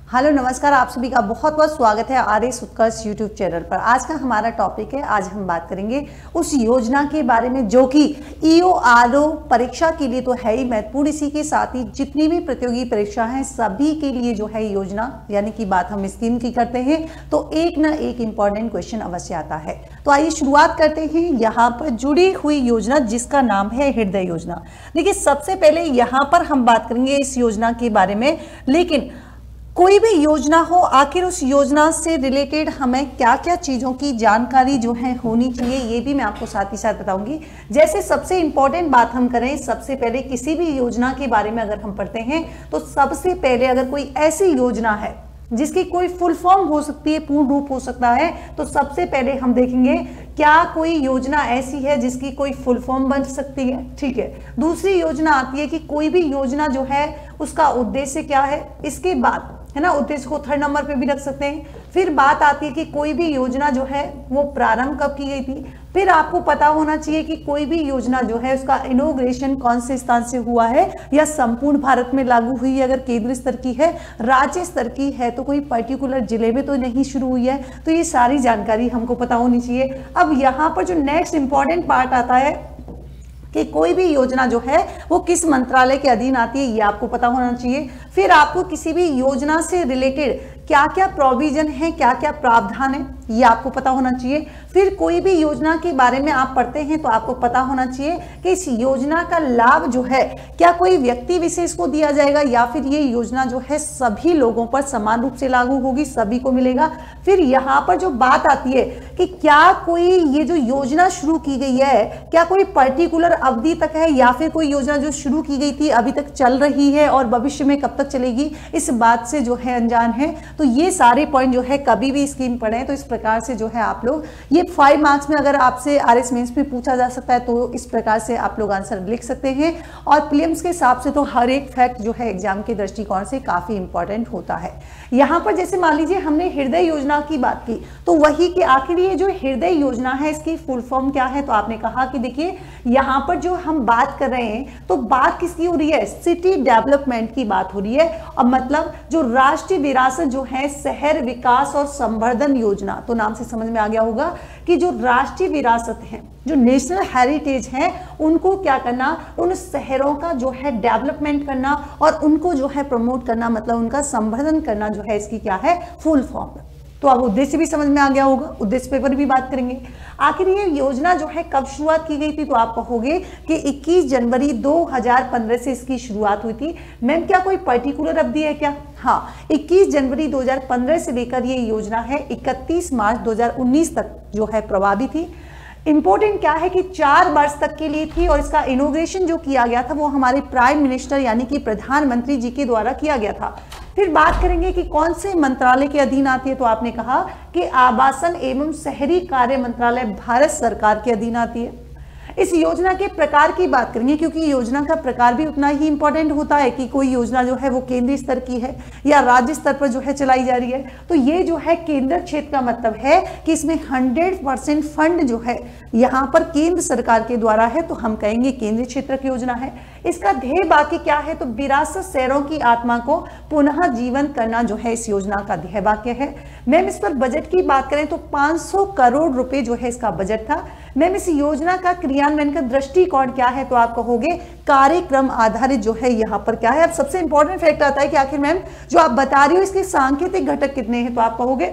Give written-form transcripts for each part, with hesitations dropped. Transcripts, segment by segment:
Hello नमस्कार, आप सभी का बहुत बहुत स्वागत है आरएस उत्कर्ष यूट्यूब चैनल पर। आज का हमारा टॉपिक है, आज हम बात करेंगे उस योजना के बारे में जो कि ईओ आरओ परीक्षा के लिए तो है ही महत्वपूर्ण, इसी के साथ ही जितनी भी प्रतियोगी परीक्षा हैं सभी के लिए जो है योजना यानी कि बात हम स्कीम की करते हैं तो एक ना एक इंपॉर्टेंट क्वेश्चन अवश्य आता है। तो आइए शुरुआत करते हैं यहाँ पर जुड़ी हुई योजना जिसका नाम है हृदय योजना। देखिए, सबसे पहले यहाँ पर हम बात करेंगे इस योजना के बारे में, लेकिन कोई भी योजना हो आखिर उस योजना से रिलेटेड हमें क्या क्या चीजों की जानकारी जो है होनी चाहिए, ये भी मैं आपको साथ ही साथ बताऊंगी। जैसे सबसे इंपॉर्टेंट बात हम करें, सबसे पहले किसी भी योजना के बारे में अगर हम पढ़ते हैं तो सबसे पहले अगर कोई ऐसी योजना है जिसकी कोई फुल फॉर्म हो सकती है, पूर्ण रूप हो सकता है, तो सबसे पहले हम देखेंगे क्या कोई योजना ऐसी है जिसकी कोई फुल फॉर्म बन सकती है। ठीक है, दूसरी योजना आती है कि कोई भी योजना जो है उसका उद्देश्य क्या है, इसके बाद है ना उद्देश्य को थर्ड नंबर पे भी रख सकते हैं। फिर बात आती है कि कोई भी योजना जो है वो प्रारंभ कब की गई थी। फिर आपको पता होना चाहिए कि कोई भी योजना जो है उसका इनॉग्रेशन कौन से स्थान से हुआ है, या संपूर्ण भारत में लागू हुई है, अगर केंद्र स्तर की है, राज्य स्तर की है तो कोई पर्टिकुलर जिले में तो नहीं शुरू हुई है। तो ये सारी जानकारी हमको पता होनी चाहिए। अब यहाँ पर जो नेक्स्ट इंपॉर्टेंट पार्ट आता है कि कोई भी योजना जो है वो किस मंत्रालय के अधीन आती है, ये आपको पता होना चाहिए। फिर आपको किसी भी योजना से रिलेटेड क्या क्या प्रोविजन है, क्या क्या प्रावधान है, ये आपको पता होना चाहिए। फिर कोई भी योजना के बारे में आप पढ़ते हैं तो आपको पता होना चाहिए कि इस योजना का लाभ जो है क्या कोई व्यक्ति विशेष को दिया जाएगा या फिर ये योजना जो है सभी लोगों पर समान रूप से लागू होगी, सभी को मिलेगा। फिर यहाँ पर जो बात आती है कि क्या कोई ये जो योजना शुरू की गई है क्या कोई पर्टिकुलर अवधि तक है, या फिर कोई योजना जो शुरू की गई थी अभी तक चल रही है और भविष्य में कब तक चलेगी, इस बात से जो है अनजान है। तो ये सारे पॉइंट जो है कभी भी स्कीम पढ़े तो इस प्रकार से जो है आप लोग, ये 5 मार्क्स में अगर आपसे आरएस मेंस में पूछा जा सकता है तो इस प्रकार से आप लोग आंसर लिख सकते हैं। और प्रीलिम्स के हिसाब से तो हर एक फैक्ट जो है एग्जाम के दृष्टिकोण से काफी इंपॉर्टेंट होता है। यहाँ पर जैसे मान लीजिए हमने हृदय योजना की बात की, तो वही कि आखिर ये जो हृदय योजना है इसकी फुल फॉर्म क्या है। तो आपने कहा कि देखिए यहाँ पर जो हम बात कर रहे हैं तो बात किसकी हो रही है, सिटी डेवलपमेंट की बात हो रही है। और मतलब जो राष्ट्रीय विरासत जो है शहर विकास और संवर्धन योजना, तो नाम से समझ में आ गया होगा कि जो राष्ट्रीय विरासत है, जो नेशनल हेरिटेज है, उनको क्या करना, उन शहरों का जो है डेवलपमेंट करना और उनको जो है प्रमोट करना, मतलब उनका संवर्धन करना जो है इसकी क्या है फुल फॉर्म। तो अब उद्देश्य भी समझ में आ गया होगा, उद्देश्य पेपर भी बात करेंगे। आखिर ये योजना जो है कब शुरुआत की गई थी, तो आप कहोगे कि 21 जनवरी 2015 से इसकी शुरुआत हुई थी। मैम क्या कोई पर्टिकुलर अवधि है क्या? हाँ, 21 जनवरी 2015 से लेकर ये योजना है 31 मार्च 2019 तक जो है प्रभावी थी। इंपॉर्टेंट क्या है कि 4 वर्ष तक के लिए थी और इसका इनॉग्रेशन जो किया गया था वो हमारे प्राइम मिनिस्टर यानी कि प्रधानमंत्री जी के द्वारा किया गया था। फिर बात करेंगे कि कौन से मंत्रालय के अधीन आती है, तो आपने कहा कि आवासन एवं शहरी कार्य मंत्रालय भारत सरकार के अधीन आती है। इस योजना के प्रकार की बात करेंगे क्योंकि योजना का प्रकार भी उतना ही इंपॉर्टेंट होता है कि कोई योजना जो है वो केंद्रीय स्तर की है या राज्य स्तर पर जो है चलाई जा रही है। तो ये जो है केंद्र क्षेत्र का मतलब है कि इसमें 100% फंड जो है यहाँ पर केंद्र सरकार के द्वारा है, तो हम कहेंगे केंद्रीय क्षेत्र की योजना है। इसका ध्येय बाकी क्या है, तो विरासत शहरों की आत्मा को पुनः जीवन करना जो है इस योजना का ध्येय वाक्य है। मैम इस पर बजट की बात करें तो 500 करोड़ रुपए जो है इसका बजट था। मैम इस योजना का क्रियान्वयन का दृष्टिकोण क्या है, तो आप कहोगे कार्यक्रम आधारित जो है यहाँ पर क्या है। अब सबसे इंपॉर्टेंट फैक्ट आता है कि आखिर मैम जो आप बता रही हो इसके सांकेतिक घटक कितने हैं, तो आप कहोगे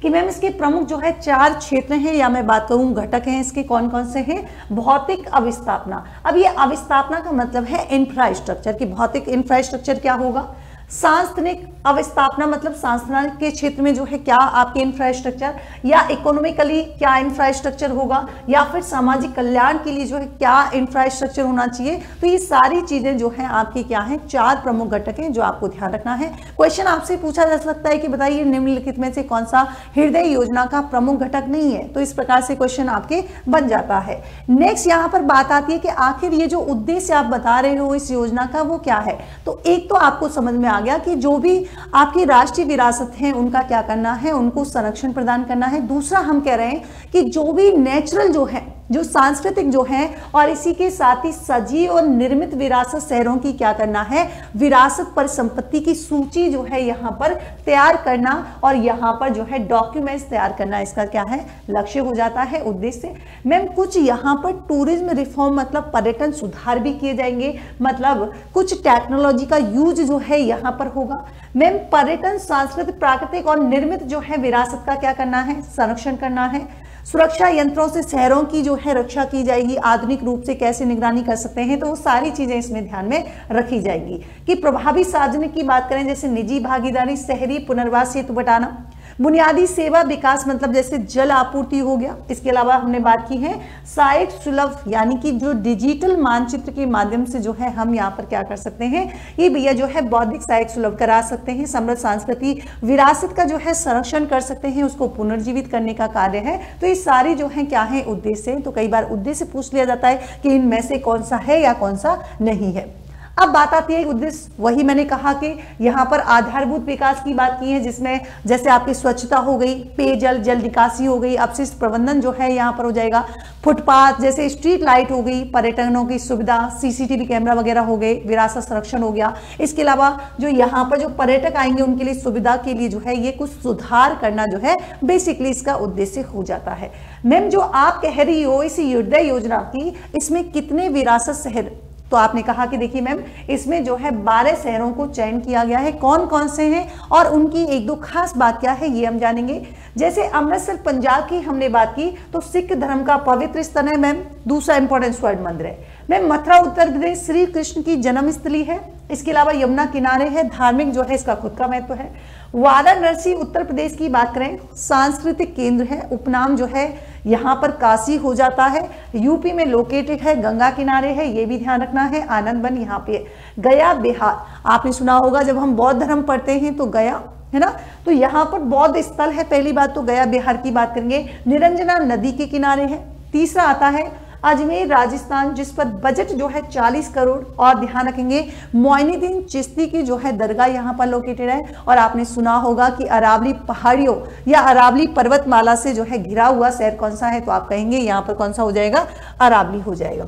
कि मैम इसके प्रमुख जो है 4 क्षेत्र हैं, या मैं बात करूं घटक हैं इसके कौन कौन से हैं। भौतिक अवस्थापना, अब ये अवस्थापना का मतलब है इंफ्रास्ट्रक्चर की, भौतिक इंफ्रास्ट्रक्चर क्या होगा। सांस्थानिक अवस्थापना मतलब सांस्थानिक के क्षेत्र में जो है क्या आपके इंफ्रास्ट्रक्चर, या इकोनॉमिकली क्या इंफ्रास्ट्रक्चर होगा, या फिर सामाजिक कल्याण के लिए जो है क्या इंफ्रास्ट्रक्चर होना चाहिए। तो ये सारी चीजें जो है आपकी क्या है, 4 प्रमुख घटक हैं जो आपको ध्यान रखना है। क्वेश्चन आपसे पूछा जा सकता है कि बताइए निम्नलिखित में से कौन सा हृदय योजना का प्रमुख घटक नहीं है, तो इस प्रकार से क्वेश्चन आपके बन जाता है। नेक्स्ट यहाँ पर बात आती है कि आखिर ये जो उद्देश्य आप बता रहे हो इस योजना का वो क्या है। तो एक तो आपको समझ में आ गया कि जो भी आपकी राष्ट्रीय विरासत है उनका क्या करना है, उनको संरक्षण प्रदान करना है। दूसरा हम कह रहे हैं कि जो भी नेचुरल जो है जो सांस्कृतिक जो है और इसी के साथ ही सजीव और निर्मित विरासत शहरों की क्या करना है, विरासत पर संपत्ति की सूची जो है यहाँ पर तैयार करना और यहाँ पर जो है डॉक्यूमेंट्स तैयार करना, इसका क्या है लक्ष्य हो जाता है, उद्देश्य। मैम कुछ यहाँ पर टूरिज्म रिफॉर्म मतलब पर्यटन सुधार भी किए जाएंगे, मतलब कुछ टेक्नोलॉजी का यूज जो है यहाँ पर होगा। मैम पर्यटन, सांस्कृतिक, प्राकृतिक और निर्मित जो है विरासत का क्या करना है, संरक्षण करना है। सुरक्षा यंत्रों से शहरों की जो है रक्षा की जाएगी, आधुनिक रूप से कैसे निगरानी कर सकते हैं, तो वो सारी चीजें इसमें ध्यान में रखी जाएगी। कि प्रभावी सार्वजनिक की बात करें जैसे निजी भागीदारी, शहरी पुनर्वास हेतु बटाना, बुनियादी सेवा विकास मतलब जैसे जल आपूर्ति हो गया। इसके अलावा हमने बात की है सहायक सुलभ, यानी कि जो डिजिटल मानचित्र के माध्यम से जो है हम यहाँ पर क्या कर सकते हैं, ये भैया जो है बौद्धिक सहायक सुलभ करा सकते हैं, समृद्ध सांस्कृतिक विरासत का जो है संरक्षण कर सकते हैं, उसको पुनर्जीवित करने का कार्य है। तो ये सारी जो है क्या है उद्देश्य। तो कई बार उद्देश्य पूछ लिया जाता है कि इनमें से कौन सा है या कौन सा नहीं है। अब बात आती है उद्देश्य, वही मैंने कहा कि यहाँ पर आधारभूत विकास की बात की है, जिसमें जैसे आपकी स्वच्छता हो गई, पेयजल, जल निकासी हो गई, अपशिष्ट प्रबंधन जो है यहाँ पर हो जाएगा, फुटपाथ जैसे स्ट्रीट लाइट हो गई, पर्यटकों की सुविधा, सीसीटीवी कैमरा वगैरह हो गए, विरासत संरक्षण हो गया। इसके अलावा जो यहाँ पर जो पर्यटक आएंगे उनके लिए सुविधा के लिए जो है ये कुछ सुधार करना जो है बेसिकली इसका उद्देश्य हो जाता है। मैम जो आप कह रही हो इस हृदय योजना की, इसमें कितने विरासत शहर, तो आपने कहा कि देखिए मैम इसमें जो है 12 शहरों को चयन किया गया है। कौन कौन से हैं और उनकी एक दो खास बात क्या है ये हम जानेंगे। जैसे अमृतसर पंजाब की हमने बात की तो सिख धर्म का पवित्र स्थल है मैम। दूसरा इंपॉर्टेंट स्वर्ण मंदिर है मैम। मथुरा उत्तर प्रदेश श्री कृष्ण की जन्मस्थली है। इसके अलावा यमुना किनारे है, धार्मिक जो है इसका खुद का महत्व है। वाराणसी उत्तर प्रदेश की बात करें सांस्कृतिक केंद्र है, उपनाम जो है यहाँ पर काशी हो जाता है। यूपी में लोकेटेड है, गंगा किनारे है, ये भी ध्यान रखना है। आनंद वन यहाँ पे। गया बिहार, आपने सुना होगा जब हम बौद्ध धर्म पढ़ते हैं तो गया है ना, तो यहाँ पर बौद्ध स्थल है। पहली बात तो गया बिहार की बात करेंगे, निरंजना नदी के किनारे है। तीसरा आता है अजमेर राजस्थान, जिस पर बजट जो है 40 करोड़। और ध्यान रखेंगे मोइनुद्दीन चिश्ती की जो है दरगाह यहाँ पर लोकेटेड है। और आपने सुना होगा कि अरावली पहाड़ियों या अरावली पर्वतमाला से जो है घिरा हुआ शहर कौन सा है, तो आप कहेंगे यहाँ पर कौन सा हो जाएगा, अरावली हो जाएगा।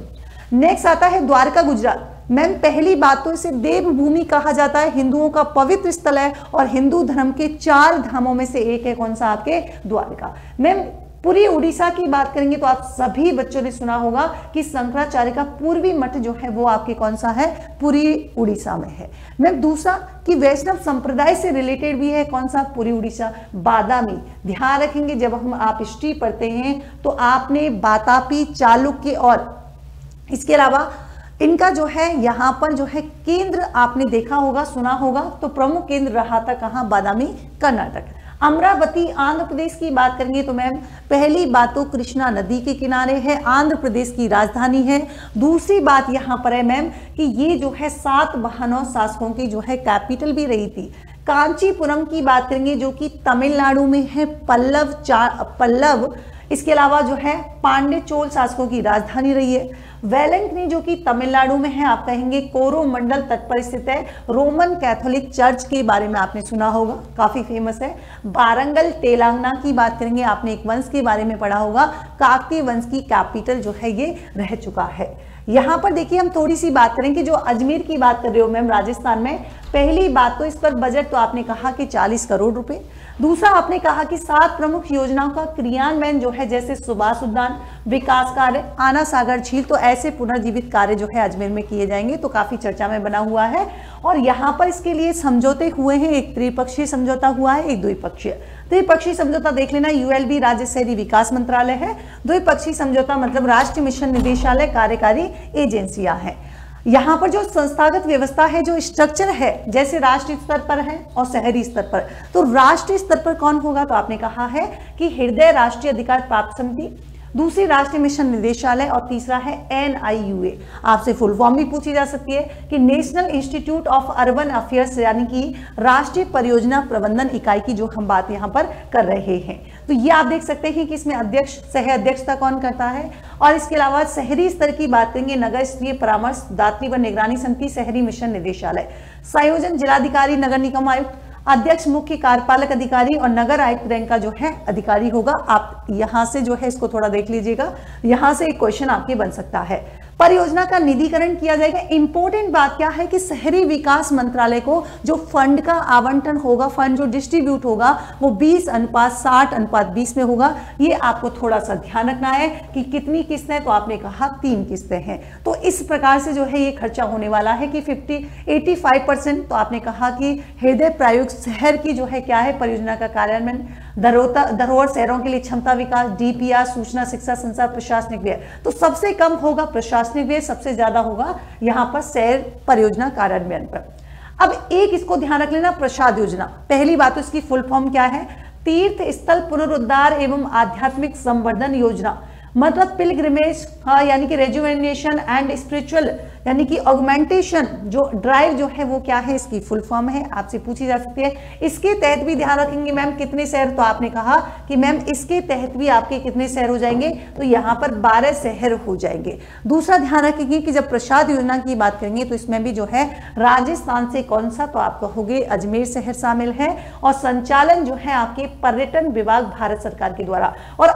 नेक्स्ट आता है द्वारका गुजरात। मैम पहली बात तो इसे देवभूमि कहा जाता है, हिंदुओं का पवित्र स्थल है और हिंदू धर्म के 4 धामों में से एक है कौन सा, आपके द्वारका। मैम पुरी उड़ीसा की बात करेंगे तो आप सभी बच्चों ने सुना होगा कि शंकराचार्य का पूर्वी मठ जो है वो आपके कौन सा है, पुरी उड़ीसा में है। मैम दूसरा कि वैष्णव संप्रदाय से रिलेटेड भी है कौन सा, पुरी उड़ीसा। बादामी, ध्यान रखेंगे जब हम आप हिस्ट्री पढ़ते हैं तो आपने बातापी, चालुक्य और इसके अलावा इनका जो है यहाँ पर जो है केंद्र आपने देखा होगा, सुना होगा, तो प्रमुख केंद्र रहा था कहाँ, बादामी, कर्नाटक। अमरावती आंध्र प्रदेश की बात करेंगे तो मैम पहली बात तो कृष्णा नदी के किनारे है, आंध्र प्रदेश की राजधानी है। दूसरी बात यहाँ पर है मैम कि ये जो है 7 वाहनों शासकों की जो है कैपिटल भी रही थी। कांचीपुरम की बात करेंगे जो कि तमिलनाडु में है, पल्लव इसके अलावा जो है पांड्य चोल शासकों की राजधानी रही है। वेलंकनी जो कि तमिलनाडु में है, आप कहेंगे कोरोमंडल तट पर स्थित है। रोमन कैथोलिक चर्च के बारे में आपने सुना होगा, काफी फेमस है। वारंगल तेलंगाना की बात करेंगे, आपने एक वंश के बारे में पढ़ा होगा, काकतीय वंश की कैपिटल जो है ये रह चुका है। यहाँ पर देखिए हम थोड़ी सी बात करें कि जो अजमेर की बात कर रहे हो मैम राजस्थान में, पहली बात तो इस पर बजट तो आपने कहा कि 40 करोड़ रुपए। दूसरा आपने कहा कि 7 प्रमुख योजनाओं का क्रियान्वयन जो है जैसे सुभाष उद्यान, विकास कार्य, आना सागर झील, तो ऐसे पुनर्जीवित कार्य जो है अजमेर में किए जाएंगे, तो काफी चर्चा में बना हुआ है। और यहाँ पर इसके लिए समझौते हुए हैं, एक त्रिपक्षीय समझौता हुआ है, एक द्विपक्षीय। त्रिपक्षीय समझौता देख लेना, यूएलबी राज्य शहरी विकास मंत्रालय है। द्विपक्षीय समझौता मतलब राष्ट्रीय मिशन निदेशालय कार्यकारी एजेंसियां हैं। यहाँ पर जो संस्थागत व्यवस्था है, जो स्ट्रक्चर है, जैसे राष्ट्रीय स्तर पर है और शहरी स्तर पर, तो राष्ट्रीय स्तर पर कौन होगा, तो आपने कहा है कि हृदय राष्ट्रीय अधिकार प्राप्त समिति, दूसरी राष्ट्रीय मिशन निदेशालय और तीसरा है NIUA। आपसे फुल फॉर्म भी पूछी जा सकती है कि national institute of urban affairs, यानी कि राष्ट्रीय परियोजना प्रबंधन इकाई की जो हम बात यहाँ पर कर रहे हैं। तो ये आप देख सकते हैं कि इसमें अध्यक्ष, सह अध्यक्षता कौन करता है। और इसके अलावा शहरी स्तर की बात करेंगे, नगर स्तरीय परामर्श दात्री व निगरानी समिति, शहरी मिशन निदेशालय। संयोजन जिलाधिकारी, नगर निगम आयुक्त। अध्यक्ष, मुख्य कार्यपालक अधिकारी और नगर आयुक्त रैंक का जो है अधिकारी होगा। आप यहां से जो है इसको थोड़ा देख लीजिएगा, यहां से एक क्वेश्चन आपके बन सकता है। परियोजना का निधिकरण किया जाएगा। इंपॉर्टेंट बात क्या है कि शहरी विकास मंत्रालय को जो फंड का आवंटन होगा, फंड जो डिस्ट्रीब्यूट होगा वो 20:60:20 में होगा। ये आपको थोड़ा सा ध्यान रखना है कि कितनी किस्तें, तो आपने कहा 3 किस्तें हैं। तो इस प्रकार से जो है ये खर्चा होने वाला है कि 85%। तो आपने कहा कि हृदय प्रायुक्त शहर की जो है क्या है परियोजना का कार्यान्वयन, धरोहर शहरों के लिए क्षमता विकास, डीपीआर, सूचना शिक्षा संचार, प्रशासनिक व्यय। तो सबसे कम होगा प्रशासनिक व्यय, सबसे ज्यादा होगा यहां पर शहर परियोजना कार्यान्वयन पर। अब एक इसको ध्यान रख लेना, प्रसाद योजना। पहली बात तो इसकी फुल फॉर्म क्या है? तीर्थ स्थल पुनरुद्धार एवं आध्यात्मिक संवर्धन योजना, मतलब पिलग्रिमेज, हाँ, यानी कि रेजुवेनेशन एंड स्पिरिचुअल यानी कि ऑगमेंटेशन जो ड्राइव जो है वो क्या है, इसकी फुल फॉर्म है, आपसे पूछी जा सकती है। इसके तहत भी ध्यान रखेंगे मैम कितने शहर, तो आपने कहा कि मैम इसके तहत भी आपके कितने शहर हो जाएंगे, तो यहाँ पर 12 शहर हो जाएंगे। दूसरा ध्यान रखेंगे कि जब प्रसाद योजना की बात करेंगे तो इसमें भी जो है राजस्थान से कौन सा, तो आप कहोगे अजमेर शहर शामिल है, और संचालन जो है आपके पर्यटन विभाग भारत सरकार के द्वारा। और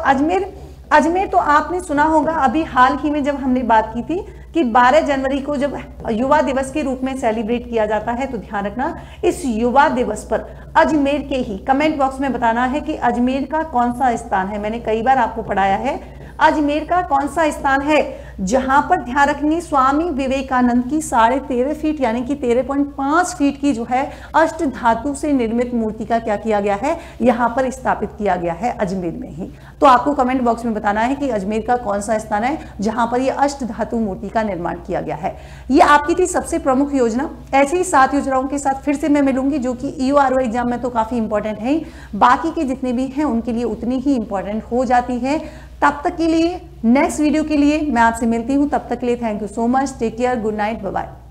अजमेर तो आपने सुना होगा, अभी हाल ही में जब हमने बात की थी कि 12 जनवरी को जब युवा दिवस के रूप में सेलिब्रेट किया जाता है, तो ध्यान रखना इस युवा दिवस पर अजमेर के ही कमेंट बॉक्स में बताना है कि अजमेर का कौन सा स्थान है। मैंने कई बार आपको पढ़ाया है, अजमेर का कौन सा स्थान है जहां पर ध्यान रखेंगे स्वामी विवेकानंद की 13.5 फीट यानी कि 13.5 फीट की जो है अष्ट धातु से निर्मित मूर्ति का क्या किया गया है, यहां पर स्थापित किया गया है अजमेर में ही। तो आपको कमेंट बॉक्स में बताना है कि अजमेर का कौन सा स्थान है जहां पर यह अष्ट धातु मूर्ति का निर्माण किया गया है। ये आपकी थी सबसे प्रमुख योजना। ऐसे ही 7 योजनाओं के साथ फिर से मैं मिलूंगी जो कि EORO एग्जाम में तो काफी इंपॉर्टेंट है, बाकी के जितने भी हैं उनके लिए उतनी ही इंपॉर्टेंट हो जाती है। तब तक के लिए नेक्स्ट वीडियो के लिए मैं आपसे मिलती हूं, तब तक के लिए thank you so much, take care, good night, bye bye.